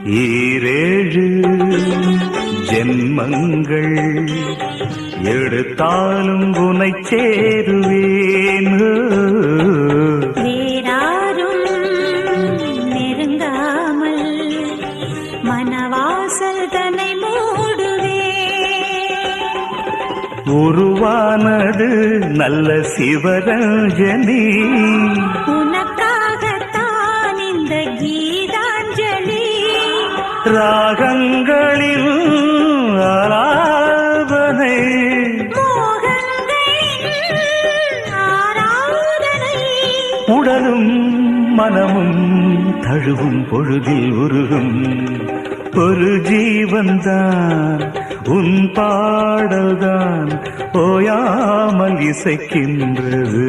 ஈரேழு ஜென்மங்கள் எடுத்தாலும் உனை சேருவேன். வேறாரும் நெருங்காமல் மனவாசல் தன்னை மூடுவே. உருவானது நல்ல சிவரஞ்சனி, உனக்காகத்தான் இந்த கீதாஞ்சலி. ராகங்களில் ஆராதனை, உடலும் மனமும் தழுவும் பொழுதில் உருகும் ஒரு ஜீவன்தான் உன் பாடல்தான் ஓயாமல் இசைக்கின்றது.